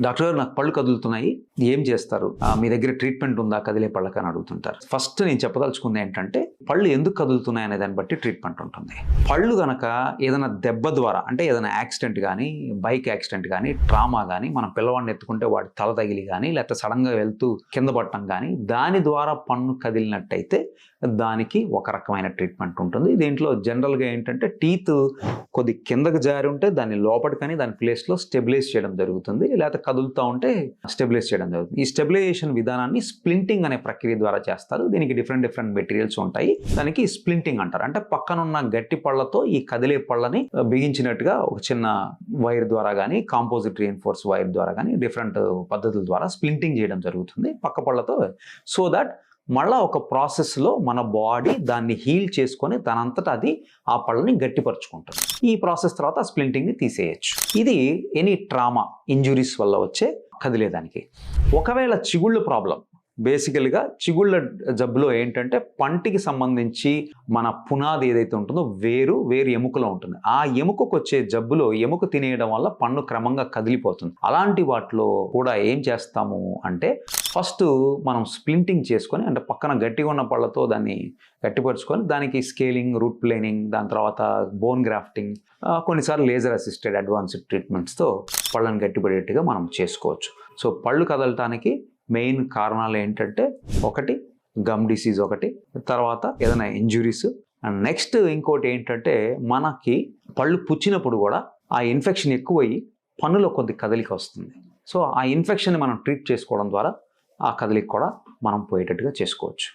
Doctor గారు నాకు పళ్ళు కదులుతున్నాయి, ఏం చేస్తారు, మీ దగ్గర ట్రీట్మెంట్ ఉందా కదిలే పళ్ళకి అని అడుగుతుంటారు. ఫస్ట్ నేను చెప్పదలుచుకుంది ఏంటంటే పళ్ళు ఎందుకు కదులుతున్నాయి అనే దాన్ని బట్టి ట్రీట్మెంట్ ఉంటుంది. పళ్ళు గనక ఏదైనా దెబ్బ ద్వారా, అంటే ఏదైనా యాక్సిడెంట్ కానీ, బైక్ యాక్సిడెంట్ కానీ, ట్రామా కానీ, మనం పిల్లవాడిని ఎత్తుకుంటే వాడి తల తగిలి కానీ, లేకపోతే సడన్గా వెళ్తూ కింద పడటం కానీ, దాని ద్వారా పన్ను కదిలినట్టయితే దానికి ఒక రకమైన ట్రీట్మెంట్ ఉంటుంది. దీంట్లో జనరల్గా ఏంటంటే టీత్ కొద్ది కిందకు జారి ఉంటే దాన్ని లోపలికి కానీ దాని ప్లేస్లో స్టెబిలైజ్ చేయడం జరుగుతుంది, లేకపోతే కదులుతూ ఉంటే స్టెబిలైజ్ చేయడం జరుగుతుంది. ఈ స్టెబిలైజేషన్ విధానాన్ని స్ప్లింటింగ్ అనే ప్రక్రియ ద్వారా చేస్తారు. దీనికి డిఫరెంట్ మెటీరియల్స్ ఉంటాయి. దానికి స్ప్లింటింగ్ అంటారు. అంటే పక్కనున్న గట్టి పళ్ళతో ఈ కదిలే పళ్ళని బిగించినట్టుగా ఒక చిన్న వైర్ ద్వారా కానీ, కాంపోజిట్ రీఎన్ఫోర్స్ వైర్ ద్వారా కానీ, డిఫరెంట్ పద్ధతుల ద్వారా స్ప్లింటింగ్ చేయడం జరుగుతుంది పక్క పళ్ళతో. సో దట్ మళ్ళా ఒక ప్రాసెస్లో మన బాడీ దాన్ని హీల్ చేసుకొని దానంతటా అది ఆ పళ్ళని గట్టిపరుచుకుంటుంది. ఈ ప్రాసెస్ తర్వాత స్ప్లింటింగ్ని తీసేయచ్చు. ఇది ఎనీ ట్రామా, ఇంజురీస్ వల్ల వచ్చే కదిలేదానికి. ఒకవేళ చిగుళ్ళ ప్రాబ్లం, బేసికల్గా చిగుళ్ళ జబ్బులో ఏంటంటే పంటికి సంబంధించి మన పునాది ఏదైతే ఉంటుందో వేరు ఎముకలో ఉంటుంది. ఆ ఎముకకు వచ్చే జబ్బులో ఎముక తినేయడం వల్ల పన్ను క్రమంగా కదిలిపోతుంది. అలాంటి వాటిలో కూడా ఏం చేస్తాము అంటే ఫస్ట్ మనం స్ప్లింటింగ్ చేసుకొని, అంటే పక్కన గట్టిగా ఉన్న పళ్ళతో దాన్ని గట్టిపరుచుకొని దానికి స్కేలింగ్, రూట్ ప్లేనింగ్, దాని తర్వాత బోన్ గ్రాఫ్టింగ్, కొన్నిసార్లు లేజర్ అసిస్టెడ్ అడ్వాన్స్డ్ ట్రీట్మెంట్స్తో పళ్ళని గట్టిపడేట్టుగా మనం చేసుకోవచ్చు. సో పళ్ళు కదలటానికి మెయిన్ కారణాలు ఏంటంటే ఒకటి గమ్ డిసీజ్, ఒకటి తర్వాత ఏదైనా ఇంజురీస్, అండ్ నెక్స్ట్ ఇంకోటి ఏంటంటే మనకి పళ్ళు పుచ్చినప్పుడు కూడా ఆ ఇన్ఫెక్షన్ ఎక్కువయ్యి పన్నులో కొద్ది కదలిక వస్తుంది. సో ఆ ఇన్ఫెక్షన్ని మనం ట్రీట్ చేసుకోవడం ద్వారా ఆ కదలిక కూడా మనం పోయేటట్టుగా చేసుకోవచ్చు.